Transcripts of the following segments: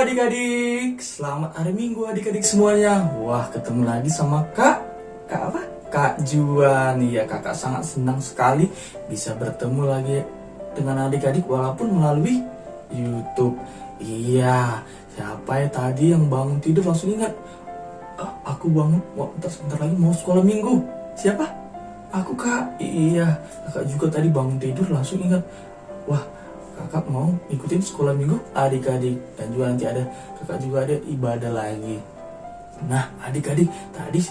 adik-adik, selamat hari Minggu adik-adik semuanya. Wah, ketemu lagi sama Kak apa? Kak Juan. Iya, kakak sangat senang sekali bisa bertemu lagi dengan adik-adik walaupun melalui YouTube. Iya, siapa ya tadi yang bangun tidur langsung ingat, aku bangun, sebentar lagi mau sekolah minggu. Siapa? Aku Kak. Iya, kakak juga tadi bangun tidur langsung ingat, wah, kakak mau ikutin sekolah minggu adik-adik. Dan juga nanti kakak juga ada ibadah lagi. Nah adik-adik, tadi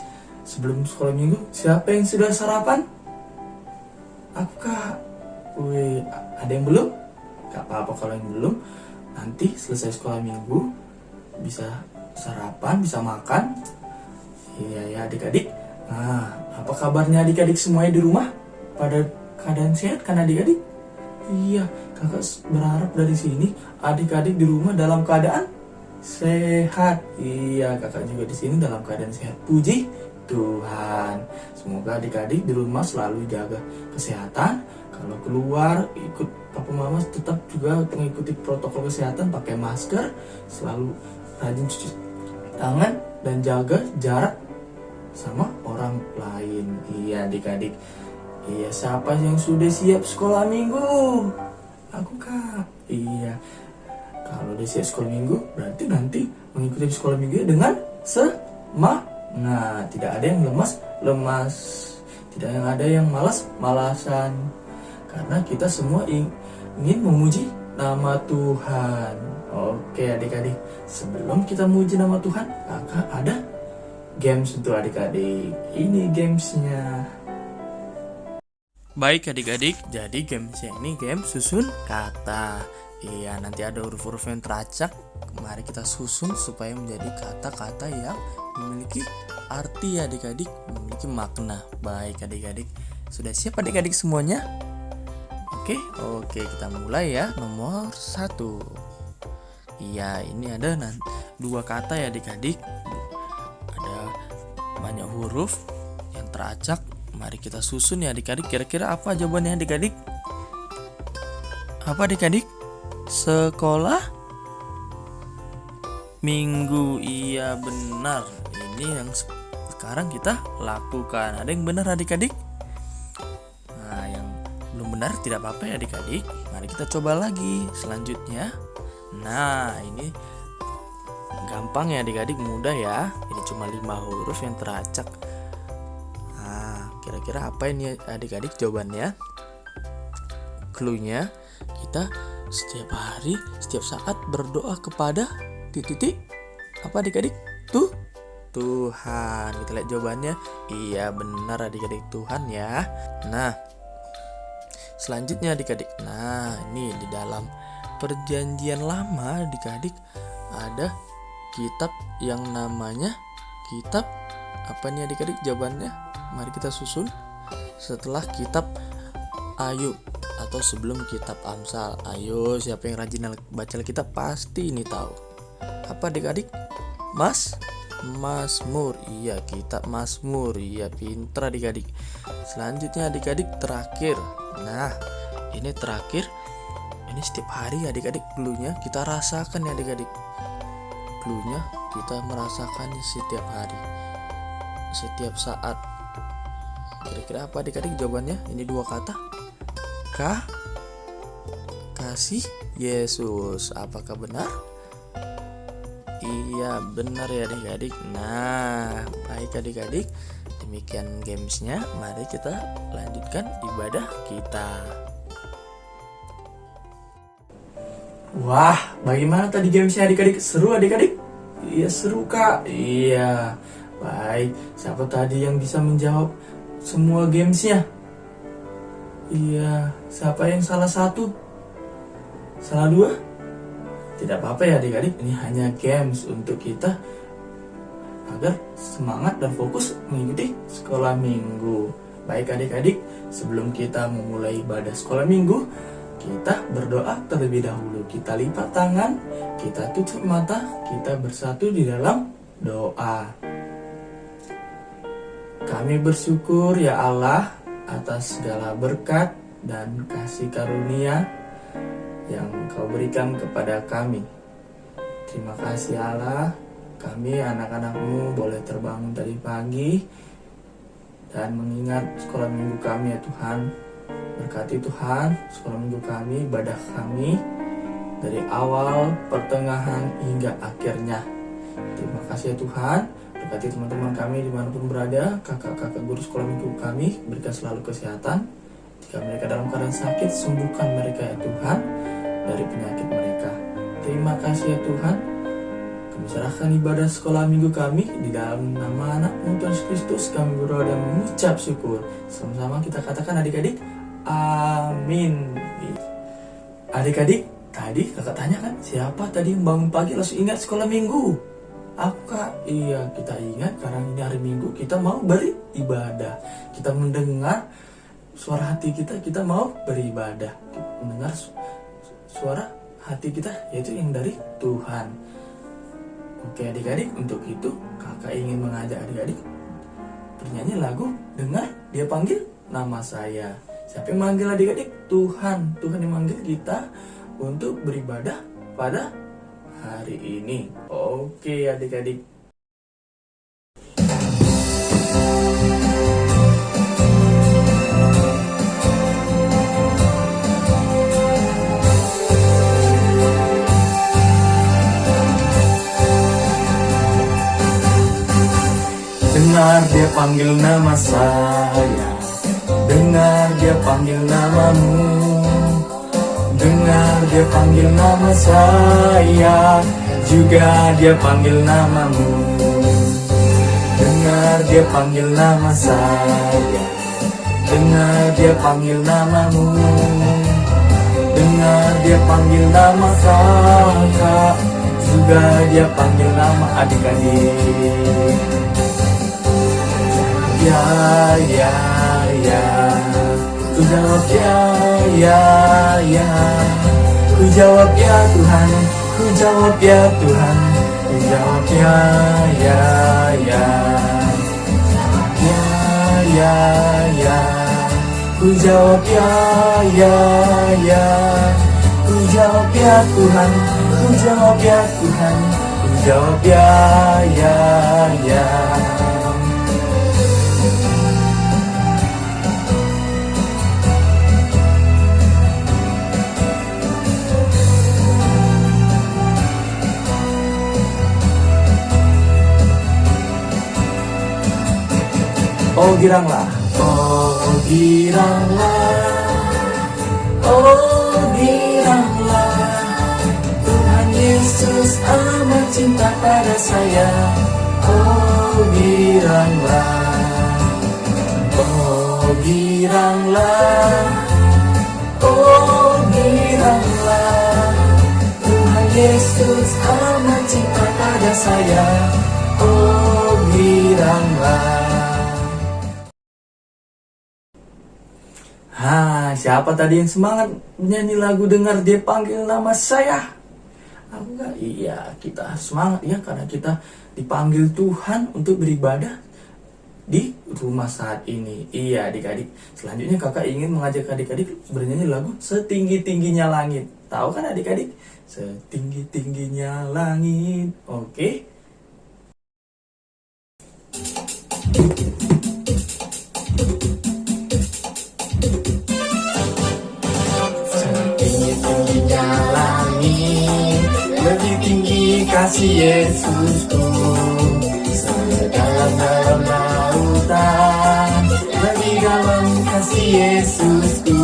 sebelum sekolah minggu siapa yang sudah sarapan? Aku Kak. Wih, ada yang belum? Gak apa-apa kalau yang belum. Nanti selesai sekolah minggu bisa sarapan, bisa makan. Iya ya adik-adik. Nah, apa kabarnya adik-adik semuanya di rumah? Pada keadaan sehat kan adik-adik? Iya, kakak berharap dari sini adik-adik di rumah dalam keadaan sehat. Iya, kakak juga di sini dalam keadaan sehat. Puji Tuhan. Semoga adik-adik di rumah selalu jaga kesehatan. Kalau keluar ikut papa mama tetap juga mengikuti protokol kesehatan, pakai masker, selalu rajin cuci tangan dan jaga jarak sama orang lain. Iya, adik-adik. Iya, siapa yang sudah siap sekolah minggu? Aku Kak. Iya, kalau udah siap sekolah minggu berarti nanti mengikuti sekolah minggu dengan semangat. Tidak ada yang lemas, tidak ada yang malasan. Karena kita semua ingin memuji nama Tuhan. Oke adik-adik, sebelum kita memuji nama Tuhan, kakak ada games untuk adik-adik. Ini gamesnya. Baik adik-adik, jadi gamesnya ini game susun kata. Iya, nanti ada huruf-huruf yang teracak. Mari kita susun supaya menjadi kata-kata yang memiliki arti adik-adik, memiliki makna. Baik adik-adik, sudah siap adik-adik semuanya? Oke, kita mulai ya. Nomor 1. Iya, ini ada dua kata ya adik-adik. Ada banyak huruf yang teracak. Mari kita susun ya adik-adik. Kira-kira apa jawabannya adik-adik? Apa adik-adik? Sekolah minggu. Iya benar. Ini yang sekarang kita lakukan. Ada yang benar adik-adik? Nah, yang belum benar tidak apa-apa ya adik-adik. Mari kita coba lagi selanjutnya. Nah, ini gampang ya adik-adik, mudah ya. Ini cuma 5 huruf yang teracak. Kira-kira apa ini adik-adik jawabannya? Cluenya, kita setiap hari, setiap saat berdoa kepada titik. Apa adik-adik? Tuhan. Kita lihat jawabannya. Iya benar adik-adik, Tuhan ya. Nah, selanjutnya adik-adik. Nah, ini di dalam perjanjian lama adik-adik ada kitab yang namanya kitab apa nih adik-adik jawabannya? Mari kita susun. Setelah kitab Ayub atau sebelum kitab Amsal. Ayo, siapa yang rajin baca kitab pasti ini tahu. Apa adik-adik? Mazmur. Iya, kitab Mazmur. Iya, pintar adik-adik. Selanjutnya adik-adik terakhir. Nah, ini terakhir. Ini setiap hari adik-adik cluenya kita rasakan ya adik-adik. Cluenya kita merasakan setiap hari, setiap saat. Kira-kira apa adik-adik jawabannya? Ini 2 kata. Kasih Yesus. Apakah benar? Iya benar ya adik-adik. Nah, baik adik-adik, demikian gamesnya. Mari kita lanjutkan ibadah kita. Wah, bagaimana tadi gamesnya adik-adik? Seru adik-adik? Iya seru Kak. Iya. Baik, siapa tadi yang bisa menjawab semua gamesnya? Iya, siapa yang salah 1? Salah 2? Tidak apa-apa ya adik-adik, ini hanya games untuk kita agar semangat dan fokus mengikuti sekolah minggu. Baik adik-adik, sebelum kita memulai ibadah sekolah minggu, kita berdoa terlebih dahulu. Kita lipat tangan, kita tutup mata, kita bersatu di dalam doa. Kami bersyukur ya Allah atas segala berkat dan kasih karunia yang Kau berikan kepada kami. Terima kasih Allah, kami anak-anak-Mu boleh terbangun tadi pagi dan mengingat sekolah minggu kami ya Tuhan. Berkati Tuhan sekolah minggu kami, ibadah kami dari awal, pertengahan hingga akhirnya. Terima kasih ya Tuhan. Berkati teman-teman kami dimanapun berada, kakak-kakak guru sekolah minggu kami, berikan selalu kesehatan. Jika mereka dalam keadaan sakit, sembuhkan mereka ya Tuhan dari penyakit mereka. Terima kasih ya Tuhan. Kami serahkan ibadah sekolah minggu kami di dalam nama anak-Mu Tuhan Yesus Kristus. Kami berdoa dan mengucap syukur. Sama-sama kita katakan adik-adik, amin. Adik-adik, tadi kakak tanya kan, siapa tadi yang bangun pagi langsung ingat sekolah minggu? Aku Kak, iya kita ingat karena ini hari Minggu kita mau beribadah. Kita mendengar suara hati kita mau beribadah. Mendengar suara hati kita yaitu yang dari Tuhan. Oke adik-adik, untuk itu kakak ingin mengajak adik-adik bernyanyi lagu Dengar Dia Panggil Nama Saya. Siapa yang manggil adik-adik? Tuhan. Tuhan yang manggil kita untuk beribadah pada hari ini. Oke adik-adik. Dengar Dia panggil nama saya, dengar Dia panggil namamu. Dengar Dia panggil nama saya, juga Dia panggil namamu. Dengar Dia panggil nama saya, dengar Dia panggil namamu. Dengar Dia panggil nama kakak, juga Dia panggil nama adik-adik. Ya, ya, ya, ku jawab ya, ya, ya. Ku jawab ya Tuhan, ku jawab ya Tuhan, ku jawab ya, ya, ya. Ya, ya, ya. Ku jawab ya, ya, ya. Ku jawab ya Tuhan, ku jawab ya Tuhan, ku jawab ya, ya, ya. Oh giranglah, oh giranglah, oh giranglah. Tuhan Yesus amat cinta pada saya. Oh giranglah, oh giranglah, oh giranglah. Tuhan Yesus amat cinta pada saya. Oh giranglah. Siapa tadi yang semangat nyanyi lagu Dengar Dia Panggil Nama Saya? Aku enggak? Iya, kita semangat ya karena kita dipanggil Tuhan untuk beribadah di rumah saat ini. Iya adik-adik, selanjutnya kakak ingin mengajak adik-adik bernyanyi lagu Setinggi-tingginya Langit. Tahu kan adik-adik? Setinggi-tingginya langit. Oke? Setinggi-tingginya langit, lebih tinggi kasih Yesusku. Sedalam-dalam lautan, lebih dalam kasih Yesusku.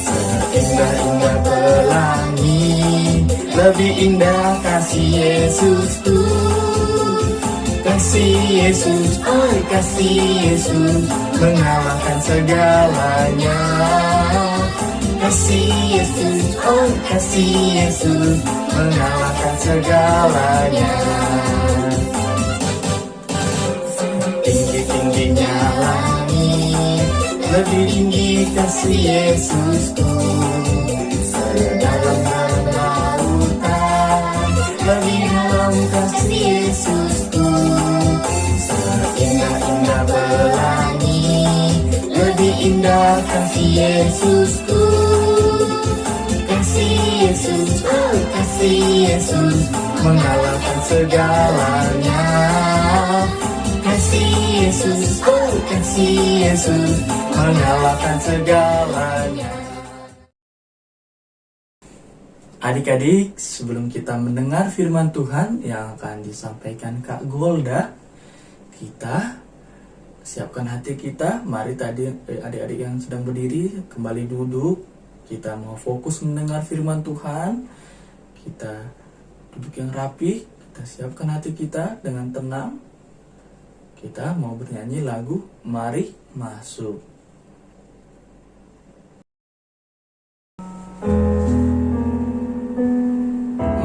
Seindah-indah pelangi, lebih indah kasih Yesusku. Kasih Yesus, oh kasih Yesus, mengalahkan segalanya. Kasih Yesus, oh kasih Yesus, mengalahkan segalanya. Tinggi-tingginya langit, lebih tinggi kasih Yesusku. Sedalam-dalam lautan, lebih dalam kasih Yesusku. Seindah-indah pelangi, lebih indah kasih Yesusku. Kasih Yesus, oh kasih Yesus, mengalahkan segalanya. Kasih Yesus, oh kasih Yesus, mengalahkan segalanya. Adik-adik, sebelum kita mendengar firman Tuhan yang akan disampaikan Kak Golda, kita siapkan hati kita. Mari tadi adik-adik yang sedang berdiri kembali duduk. Kita mau fokus mendengar firman Tuhan. Kita duduk yang rapi. Kita siapkan hati kita dengan tenang. Kita mau bernyanyi lagu Mari Masuk.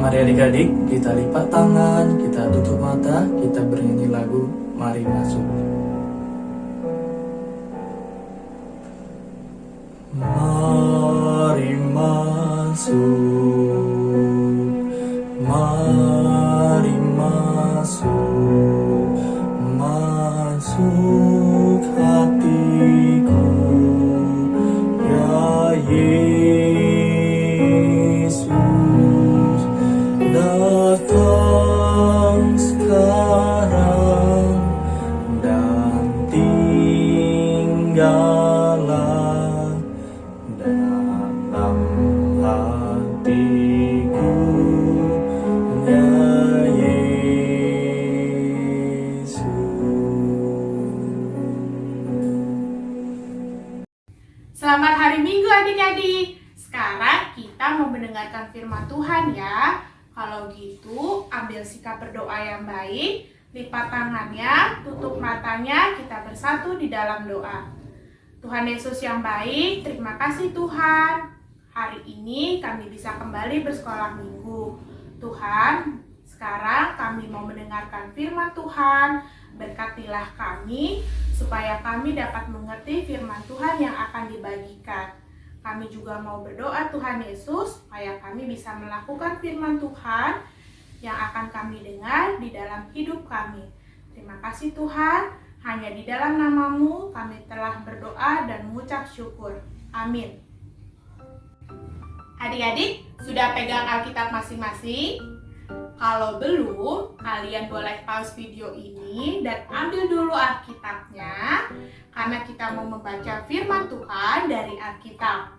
Mari adik-adik, kita lipat tangan, kita tutup mata, kita bernyanyi lagu Mari Masuk. Mari masuk, mari masuk, masuk hatiku, ya Yesus, datang sekarang dan tinggallah dalam hatiku, ya Yesus. Selamat hari Minggu adik-adik. Sekarang kita mau mendengarkan firman Tuhan ya. Kalau gitu, ambil sikap berdoa yang baik, lipat tangannya, tutup matanya, kita bersatu di dalam doa. Tuhan Yesus yang baik, terima kasih Tuhan. Hari ini kami bisa kembali bersekolah minggu. Tuhan, sekarang kami mau mendengarkan firman Tuhan. Berkatilah kami, supaya kami dapat mengerti firman Tuhan yang akan dibagikan. Kami juga mau berdoa Tuhan Yesus, supaya kami bisa melakukan firman Tuhan yang akan kami dengar di dalam hidup kami. Terima kasih Tuhan, hanya di dalam nama-Mu kami telah berdoa dan mengucap syukur. Amin. Adik-adik, sudah pegang Alkitab masing-masing? Kalau belum, kalian boleh pause video ini dan ambil dulu Alkitabnya, karena kita mau membaca firman Tuhan dari Alkitab.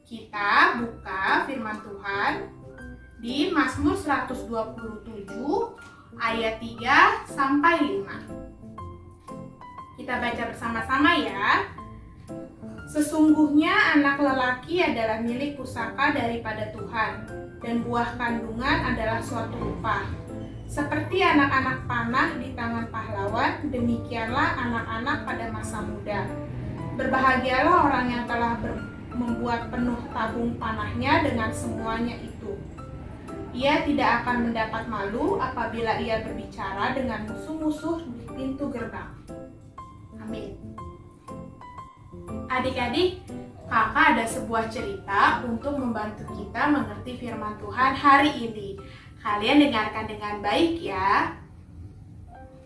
Kita buka firman Tuhan di Mazmur 127 ayat 3 sampai 5. Kita baca bersama-sama ya. Sesungguhnya anak lelaki adalah milik pusaka daripada Tuhan, dan buah kandungan adalah suatu upah. Seperti anak-anak panah di tangan pahlawan, demikianlah anak-anak pada masa muda. Berbahagialah orang yang telah membuat penuh tabung panahnya dengan semuanya itu. Ia tidak akan mendapat malu apabila ia berbicara dengan musuh-musuh di pintu gerbang. Amin. Adik-adik, kakak ada sebuah cerita untuk membantu kita mengerti firman Tuhan hari ini. Kalian dengarkan dengan baik ya.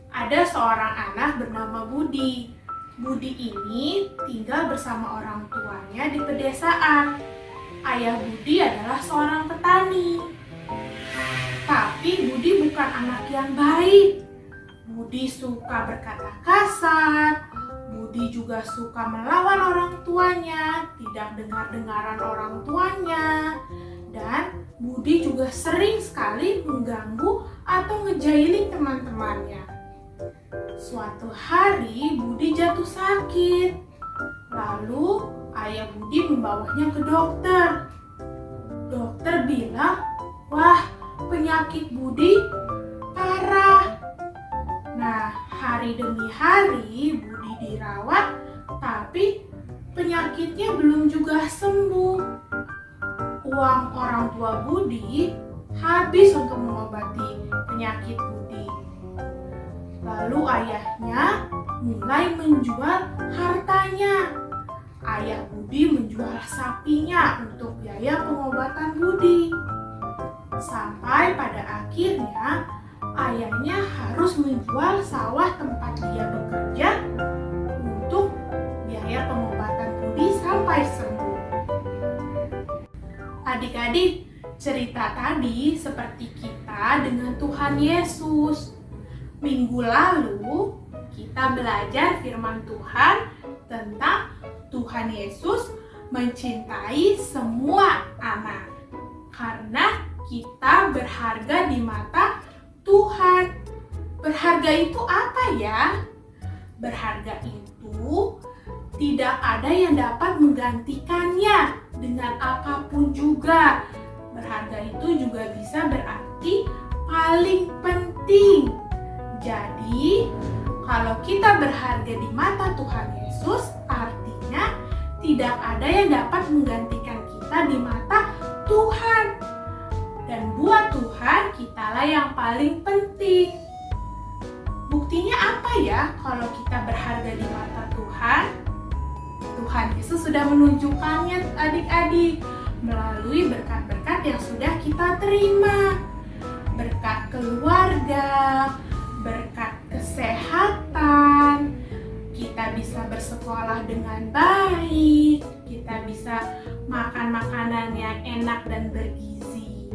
Ada seorang anak bernama Budi. Budi ini tinggal bersama orang tuanya di pedesaan. Ayah Budi adalah seorang petani. Tapi Budi bukan anak yang baik. Budi suka berkata kasar. Budi juga suka melawan orang tuanya, tidak dengar-dengaran orang tuanya. Dan Budi juga sering sekali mengganggu atau ngejailing teman-temannya. Suatu hari Budi jatuh sakit. Lalu ayah Budi membawanya ke dokter. Dokter bilang, wah, penyakit Budi parah. Nah, hari demi hari Budi dirawat, tapi penyakitnya belum juga sembuh. Uang orang tua Budi habis untuk mengobati penyakit Budi. Lalu ayahnya mulai menjual hartanya. Ayah Budi menjual sapinya untuk biaya pengobatan Budi. Sampai pada akhirnya ayahnya harus menjual sawah tempat dia bekerja untuk biaya pengobatan Budi sampai sembuh. Adik-adik, cerita tadi seperti kita dengan Tuhan Yesus. Minggu lalu kita belajar firman Tuhan tentang Tuhan Yesus mencintai semua anak. Karena kita berharga di mata Tuhan. Berharga itu apa ya? Berharga itu tidak ada yang dapat menggantikannya dengan apapun juga. Berharga itu juga bisa berarti paling penting. Jadi, kalau kita berharga di mata Tuhan Yesus, artinya tidak ada yang dapat menggantikan kita di mata Tuhan. Dan buat Tuhan, kitalah yang paling penting. Buktinya apa ya kalau kita berharga di mata Tuhan? Tuhan Yesus sudah menunjukkannya adik-adik melalui berkat-berkat yang sudah kita terima. Berkat keluarga, berkat kesehatan, kita bisa bersekolah dengan baik, kita bisa makan makanan yang enak dan bergizi.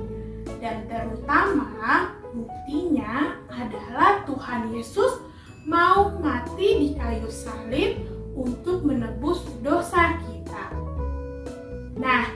Dan terutama buktinya adalah Tuhan Yesus mau mati di kayu salib untuk menebus dosa kita. Nah,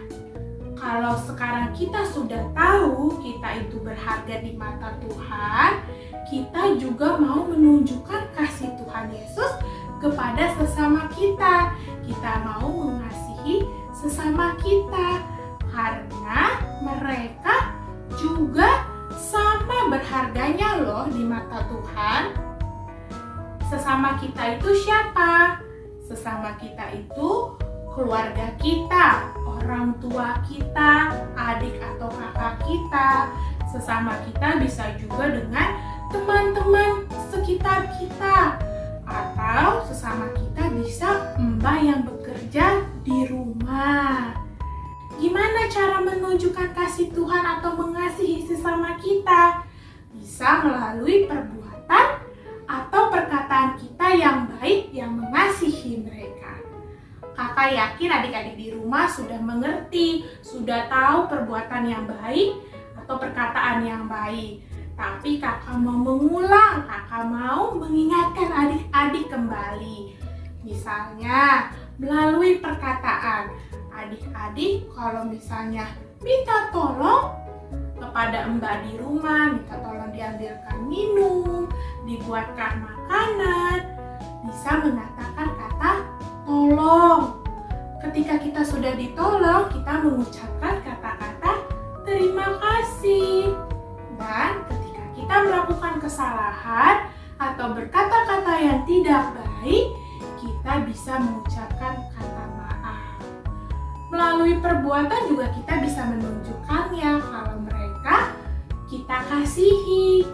kalau sekarang kita sudah tahu kita itu berharga di mata Tuhan, kita juga mau menunjukkan kasih Tuhan Yesus kepada sesama kita. Kita mau mengasihi sesama kita karena mereka juga sama berharganya loh di mata Tuhan. Sesama kita itu siapa? Sesama kita itu keluarga kita, orang tua kita, adik atau kakak kita. Sesama kita bisa juga dengan teman-teman sekitar kita. Atau sesama kita bisa mbah yang bekerja di rumah. Gimana cara menunjukkan kasih Tuhan atau mengasihi sesama kita? Bisa melalui perbuatan atau perkataan kita yang baik yang mengasihi mereka. Kakak yakin adik-adik di rumah sudah mengerti, sudah tahu perbuatan yang baik atau perkataan yang baik. Tapi kakak mau mengulang, kakak mau mengingatkan adik-adik kembali. Misalnya melalui perkataan, adik-adik kalau misalnya minta tolong kepada mbak di rumah, minta tolong diambilkan minum, dibuatkan makanan, bisa mengatakan kata tolong. Ketika kita sudah ditolong, kita mengucapkan kata-kata terima kasih. Dan ketika kita melakukan kesalahan atau berkata-kata yang tidak baik, kita bisa mengucapkan kata maaf. Melalui perbuatan juga kita bisa menunjukkannya kalau mereka kita kasihi.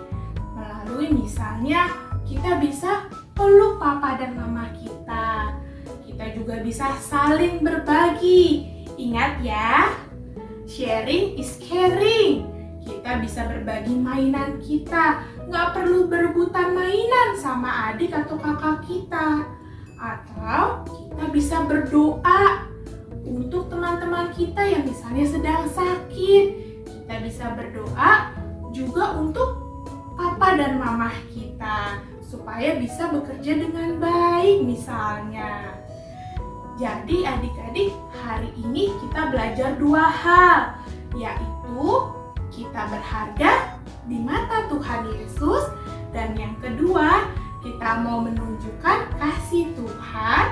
Melalui misalnya kita bisa peluk papa dan mama kita. Kita juga bisa saling berbagi. Ingat ya, sharing is caring. Kita bisa berbagi mainan kita. Nggak perlu berebutan mainan sama adik atau kakak kita. Atau kita bisa berdoa untuk teman-teman kita yang misalnya sedang sakit. Kita bisa berdoa juga untuk papa dan mama kita supaya bisa bekerja dengan baik misalnya. Jadi adik-adik, hari ini kita belajar dua hal, yaitu kita berharga di mata Tuhan Yesus, dan yang kedua, kita mau menunjukkan kasih Tuhan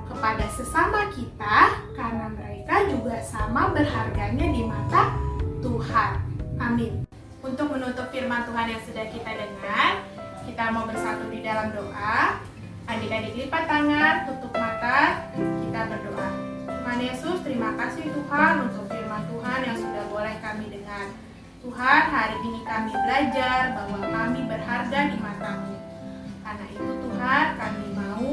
kepada sesama kita karena mereka juga sama berharganya di mata Tuhan. Amin. Untuk menutup firman Tuhan yang sudah kita dengar, kita mau bersatu di dalam doa. Adik-adik lipat tangan, tutup mata, kita berdoa. Tuhan Yesus, terima kasih Tuhan untuk firman Tuhan yang sudah boleh kami dengar. Tuhan, hari ini kami belajar bahwa kami berharga di mata-Mu. Karena itu Tuhan, kami mau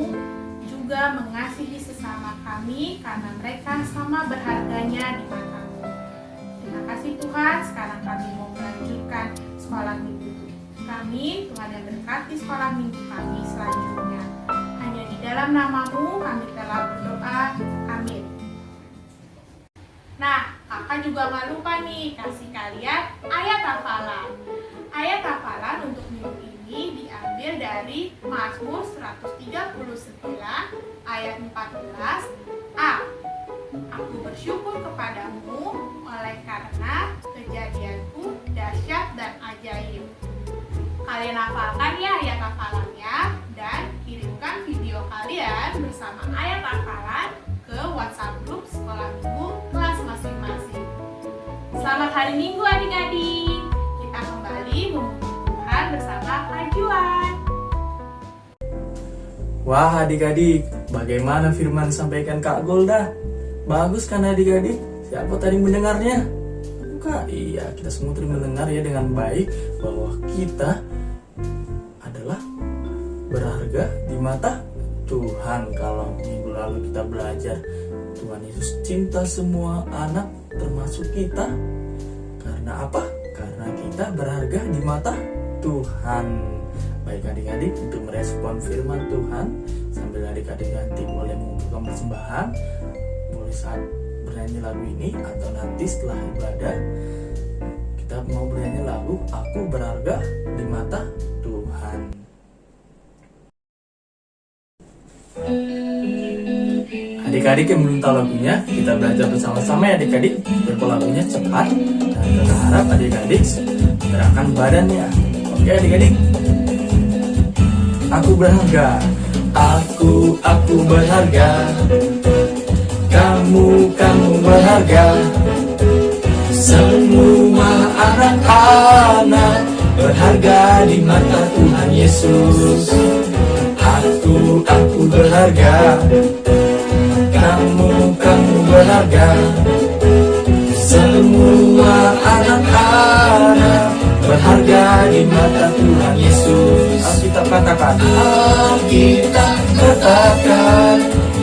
juga mengasihi sesama kami karena mereka sama berharganya di mata-Mu. Terima kasih Tuhan, sekarang kami mau melanjutkan sekolah minggu kami. Tuhan yang berkati sekolah minggu kami selanjutnya. Hanya di dalam nama-Mu kami telah berdoa. Amin. Nah, kakak Kakak juga nggak lupa nih kasih kalian ayat hafalan. Ayat hafalan untuk minggu ini diambil dari Mazmur 139 ayat 14a. Aku bersyukur kepadamu oleh karena kejadianku dahsyat dan ajaib. Kalian hafalkan ya ayat hafalannya dan kirimkan video kalian bersama ayat hafalan ke WhatsApp grup sekolah minggu kelas masing-masing. Selamat hari Minggu adik-adik. Kita kembali memuji Tuhan bersama Kak Juan. Wah adik-adik, bagaimana firman disampaikan Kak Golda? Bagus kan adik-adik? Siapa tadi mendengarnya? Kak, iya, kita semua tadi mendengar ya dengan baik bahwa kita adalah berharga di mata Tuhan. Kalau minggu lalu kita belajar Tuhan Yesus cinta semua anak termasuk kita. Karena apa? Karena kita berharga di mata Tuhan. Baik adik-adik, untuk merespon firman Tuhan sambil adik-adik nanti boleh mengumpulkan persembahan, boleh saat bernyanyi lagu ini atau nanti setelah ibadah kita mau bernyanyi lagu Aku Berharga di Mata Tuhan. Adik-adik yang belum tahu lagunya, kita belajar bersama-sama ya adik-adik. Tempo lagunya cepat dan kita harap adik-adik gerakan badannya. Oke adik-adik. Aku berharga, aku berharga. Kamu berharga. Semua anak-anak berharga di mata Tuhan Yesus. Aku berharga. Kamu berharga. Semua anak-anak berharga di mata Tuhan Yesus. Alkitab katakan, Alkitab katakan,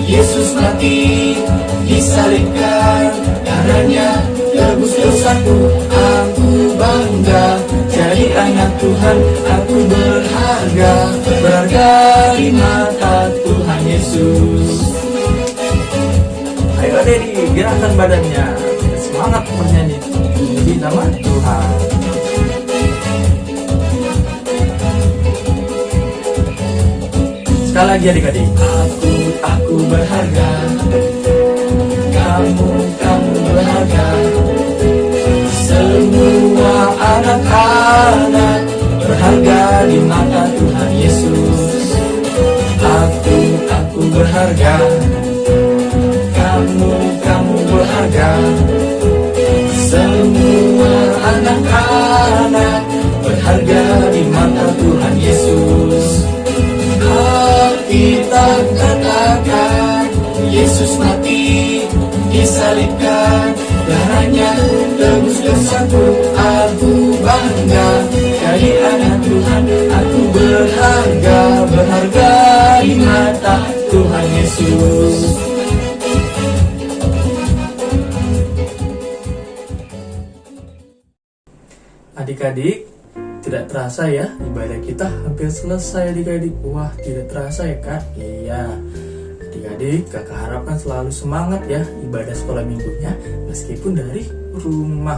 Yesus mati disalibkan, karenanya tebus dosaku. Aku bangga jadi anak Tuhan. Aku berharga, berharga di mata Tuhan Yesus. Ayo adik, gerakan badannya, semangat bernyanyi di nama Tuhan. Sekali lagi adik-adik. Aku berharga. Kamu berharga. Semua anak-anak berharga di mata Tuhan Yesus. Aku berharga. Kamu berharga. Semua anak-anak berharga di mata Tuhan Yesus. Kita katakan, Yesus mati disalibkan, darahnya tebus dosaku. Aku bangga jadi anak Tuhan. Aku berharga, berharga di mata Tuhan Yesus. Adik-adik, tidak terasa ya, ibadah kita hampir selesai adik-adik. Wah, tidak terasa ya kak? Iya. Adik-adik, kakak harapkan selalu semangat ya ibadah sekolah minggunya meskipun dari rumah.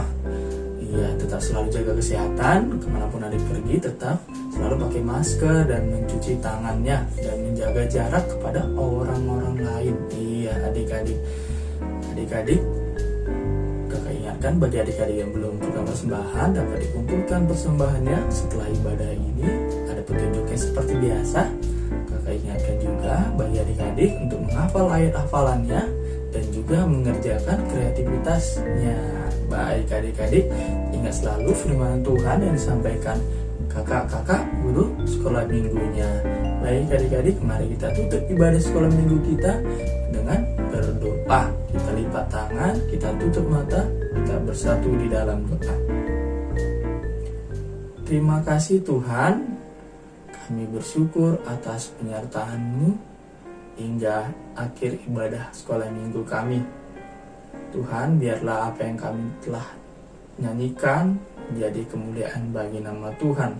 Iya, tetap selalu jaga kesehatan, kemanapun adik pergi tetap selalu pakai masker dan mencuci tangannya dan menjaga jarak kepada orang-orang lain. Iya adik-adik. Adik-adik, kakak ingatkan bagi adik-adik yang belum buka persembahan dapat dikumpulkan persembahannya setelah ibadah ini. Ada petunjuknya seperti biasa. Kakak ingatkan juga bagi adik-adik untuk menghafal ayat hafalannya dan juga mengerjakan kreativitasnya. Baik adik-adik, ingat selalu firman Tuhan yang disampaikan kakak-kakak guru sekolah minggunya. Baik adik-adik, mari kita tutup ibadah sekolah minggu kita dengan berdoa. Kita lipat tangan, kita tutup mata, kita bersatu di dalam doa. Terima kasih Tuhan, kami bersyukur atas penyertaan-Mu hingga akhir ibadah sekolah minggu kami. Tuhan, biarlah apa yang kami telah nyanyikan menjadi kemuliaan bagi nama Tuhan.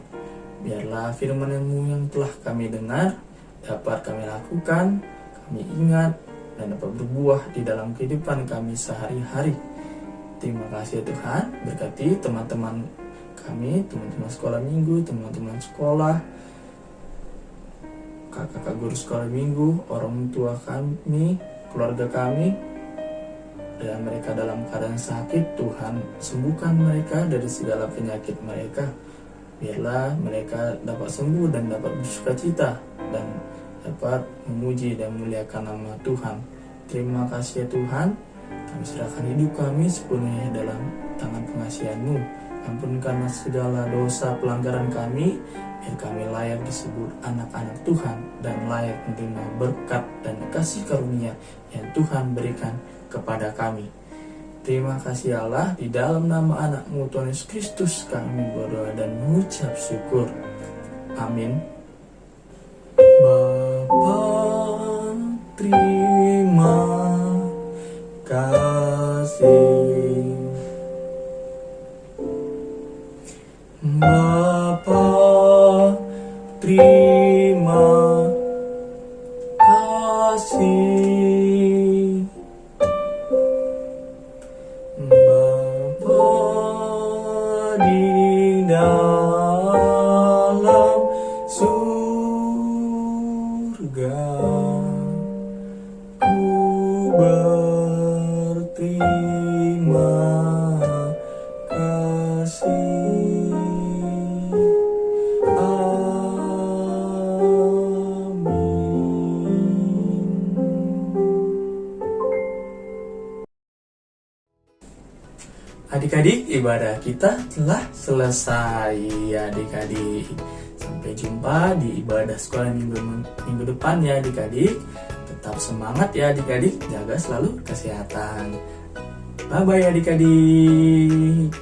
Biarlah firman-Mu yang telah kami dengar dapat kami lakukan, kami ingat, dan dapat berbuah di dalam kehidupan kami sehari-hari. Terima kasih ya Tuhan, berkati teman-teman kami, teman-teman sekolah minggu, teman-teman sekolah, kakak-kakak guru sekolah minggu, orang tua kami, keluarga kami, dan mereka dalam keadaan sakit. Tuhan sembuhkan mereka dari segala penyakit mereka. Biarlah mereka dapat sembuh dan dapat bersukacita dan dapat memuji dan memuliakan nama Tuhan. Terima kasih ya Tuhan, kami serahkan hidup kami sepenuhnya dalam tangan pengasihan-Mu. Ampunkanlah segala dosa pelanggaran kami, biar kami layak disebut anak-anak Tuhan dan layak menerima berkat dan kasih karunia yang Tuhan berikan kepada kami. Terima kasih Allah, di dalam nama anak-Mu Tuhan Yesus Kristus kami berdoa dan mengucap syukur. Amin. Bapa, terima kasih. Bapa, terima kasih. Bapa di dalam surga, ku berterima kasih. Adik-adik, ibadah kita telah selesai ya adik-adik. Sampai jumpa di ibadah sekolah minggu depan ya adik-adik. Tetap semangat ya adik-adik, jaga selalu kesehatan. Bye-bye adik-adik.